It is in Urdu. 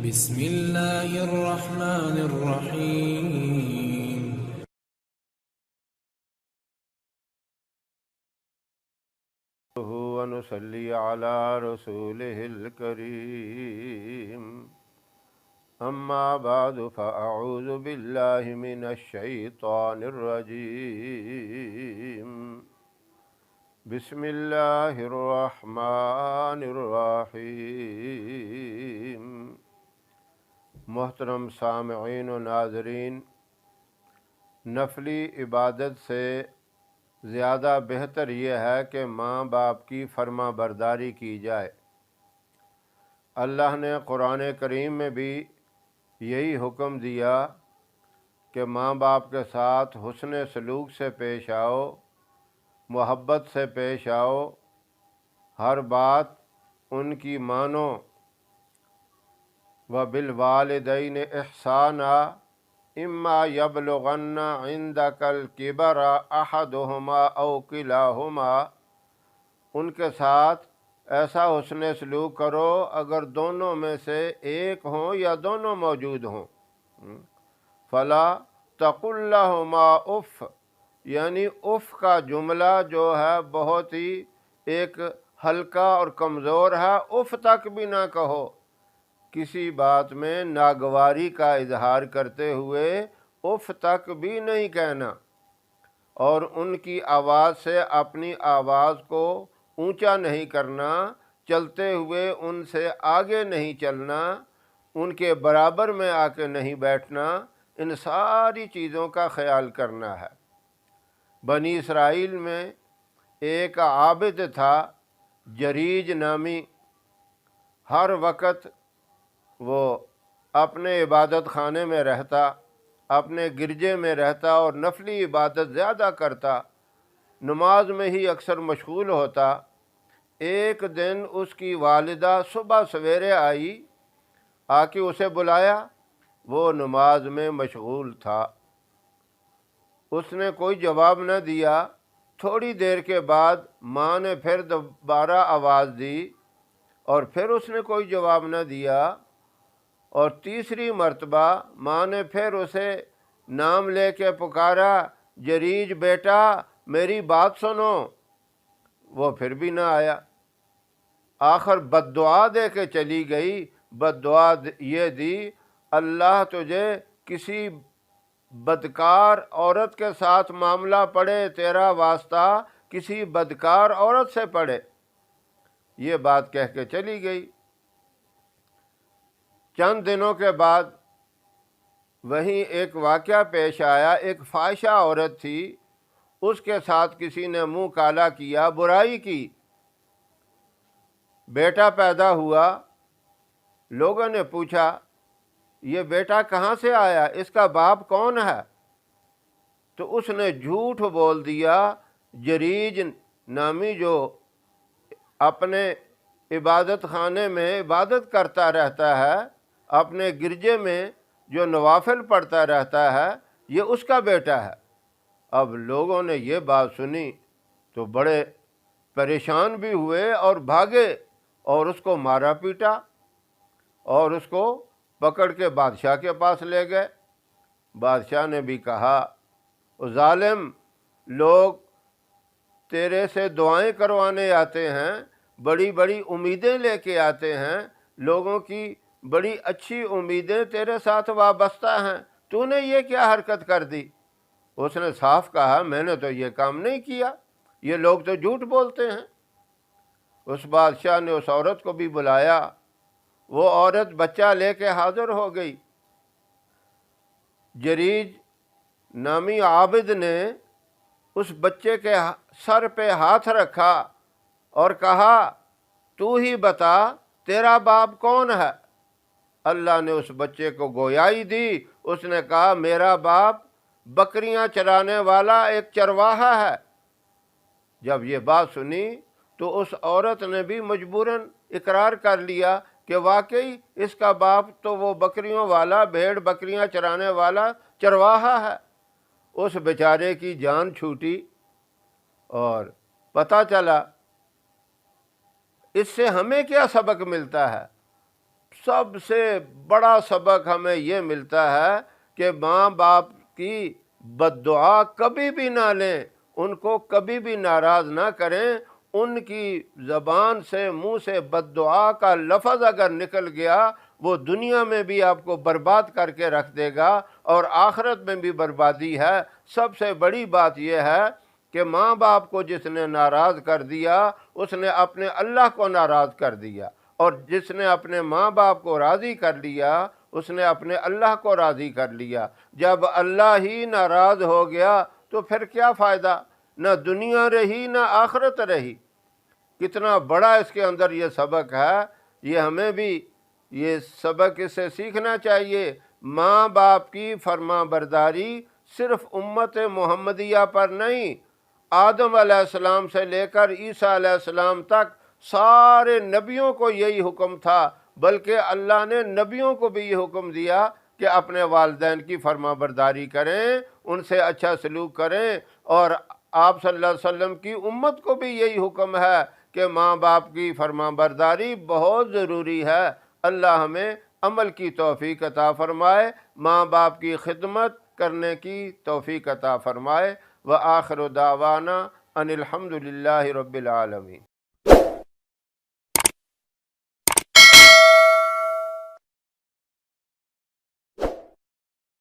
بسم الله الرحمن الرحيم. ونصلي على رسوله الكريم. أما بعد فأعوذ بالله من الشيطان الرجيم. بسم الله الرحمن الرحيم. محترم سامعین و ناظرین، نفلی عبادت سے زیادہ بہتر یہ ہے کہ ماں باپ کی فرما برداری کی جائے۔ اللہ نے قرآن کریم میں بھی یہی حکم دیا کہ ماں باپ کے ساتھ حسن سلوک سے پیش آؤ، محبت سے پیش آؤ، ہر بات ان کی مانو۔ وَبِالْوَالِدَيْنِ إِحْسَانًا إِمَّا يَبْلُغَنَّ عِندَكَ الْكِبَرَ أَحَدُهُمَا أَوْ كِلَاهُمَا، ان کے ساتھ ایسا حسن سلوک کرو اگر دونوں میں سے ایک ہوں یا دونوں موجود ہوں۔ فَلَا تَقُلْ لَهُمَا اُف، یعنی اف کا جملہ جو ہے بہت ہی ایک ہلکا اور کمزور ہے، اف تک بھی نہ کہو۔ کسی بات میں ناگواری کا اظہار کرتے ہوئے اف تک بھی نہیں کہنا، اور ان کی آواز سے اپنی آواز کو اونچا نہیں کرنا، چلتے ہوئے ان سے آگے نہیں چلنا، ان کے برابر میں آ کے نہیں بیٹھنا، ان ساری چیزوں کا خیال کرنا ہے۔ بنی اسرائیل میں ایک عابد تھا جریج نامی، ہر وقت وہ اپنے عبادت خانے میں رہتا، اپنے گرجے میں رہتا اور نفلی عبادت زیادہ کرتا، نماز میں ہی اکثر مشغول ہوتا۔ ایک دن اس کی والدہ صبح سویرے آئی، آ کے اسے بلایا، وہ نماز میں مشغول تھا، اس نے کوئی جواب نہ دیا۔ تھوڑی دیر کے بعد ماں نے پھر دوبارہ آواز دی اور پھر اس نے کوئی جواب نہ دیا، اور تیسری مرتبہ ماں نے پھر اسے نام لے کے پکارا، جریج بیٹا میری بات سنو، وہ پھر بھی نہ آیا۔ آخر بد دعا دے کے چلی گئی۔ بد دعا یہ دی، اللہ تجھے کسی بدکار عورت کے ساتھ معاملہ پڑے، تیرا واسطہ کسی بدکار عورت سے پڑے۔ یہ بات کہہ کے چلی گئی۔ چند دنوں کے بعد وہیں ایک واقعہ پیش آیا۔ ایک فاحشہ عورت تھی، اس کے ساتھ کسی نے منہ کالا کیا، برائی کی۔ بیٹا پیدا ہوا، لوگوں نے پوچھا یہ بیٹا کہاں سے آیا، اس کا باپ کون ہے؟ تو اس نے جھوٹ بول دیا۔ جریج نامی جو اپنے عبادت خانے میں عبادت کرتا رہتا ہے، اپنے گرجے میں جو نوافل پڑھتا رہتا ہے، یہ اس کا بیٹا ہے۔ اب لوگوں نے یہ بات سنی تو بڑے پریشان بھی ہوئے اور بھاگے اور اس کو مارا پیٹا اور اس کو پکڑ کے بادشاہ کے پاس لے گئے۔ بادشاہ نے بھی کہا ظالم، لوگ تیرے سے دعائیں کروانے آتے ہیں، بڑی بڑی امیدیں لے کے آتے ہیں، لوگوں کی بڑی اچھی امیدیں تیرے ساتھ وابستہ ہیں، تو نے یہ کیا حرکت کر دی؟ اس نے صاف کہا میں نے تو یہ کام نہیں کیا، یہ لوگ تو جھوٹ بولتے ہیں۔ اس بادشاہ نے اس عورت کو بھی بلایا، وہ عورت بچہ لے کے حاضر ہو گئی۔ جریج نامی عابد نے اس بچے کے سر پہ ہاتھ رکھا اور کہا تو ہی بتا تیرا باپ کون ہے؟ اللہ نے اس بچے کو گویائی دی، اس نے کہا میرا باپ بکریاں چرانے والا ایک چرواہا ہے۔ جب یہ بات سنی تو اس عورت نے بھی مجبوراً اقرار کر لیا کہ واقعی اس کا باپ تو وہ بکریوں والا، بھیڑ بکریاں چرانے والا چرواہا ہے۔ اس بیچارے کی جان چھوٹی اور پتہ چلا۔ اس سے ہمیں کیا سبق ملتا ہے؟ سب سے بڑا سبق ہمیں یہ ملتا ہے کہ ماں باپ کی بد دعا کبھی بھی نہ لیں، ان کو کبھی بھی ناراض نہ کریں۔ ان کی زبان سے، منہ سے بد دعا کا لفظ اگر نکل گیا، وہ دنیا میں بھی آپ کو برباد کر کے رکھ دے گا اور آخرت میں بھی بربادی ہے۔ سب سے بڑی بات یہ ہے کہ ماں باپ کو جس نے ناراض کر دیا، اس نے اپنے اللہ کو ناراض کر دیا، اور جس نے اپنے ماں باپ کو راضی کر لیا، اس نے اپنے اللہ کو راضی کر لیا۔ جب اللہ ہی ناراض ہو گیا تو پھر کیا فائدہ؟ نہ دنیا رہی نہ آخرت رہی۔ کتنا بڑا اس کے اندر یہ سبق ہے، یہ ہمیں بھی یہ سبق اس سے سیکھنا چاہیے۔ ماں باپ کی فرما برداری صرف امت محمدیہ پر نہیں، آدم علیہ السلام سے لے کر عیسیٰ علیہ السلام تک سارے نبیوں کو یہی حکم تھا، بلکہ اللہ نے نبیوں کو بھی یہ حکم دیا کہ اپنے والدین کی فرما برداری کریں، ان سے اچھا سلوک کریں، اور آپ صلی اللہ علیہ وسلم کی امت کو بھی یہی حکم ہے کہ ماں باپ کی فرما برداری بہت ضروری ہے۔ اللہ ہمیں عمل کی توفیق عطا فرمائے، ماں باپ کی خدمت کرنے کی توفیق عطا فرمائے۔ وآخر دعوانا ان الحمد للہ رب العالمین۔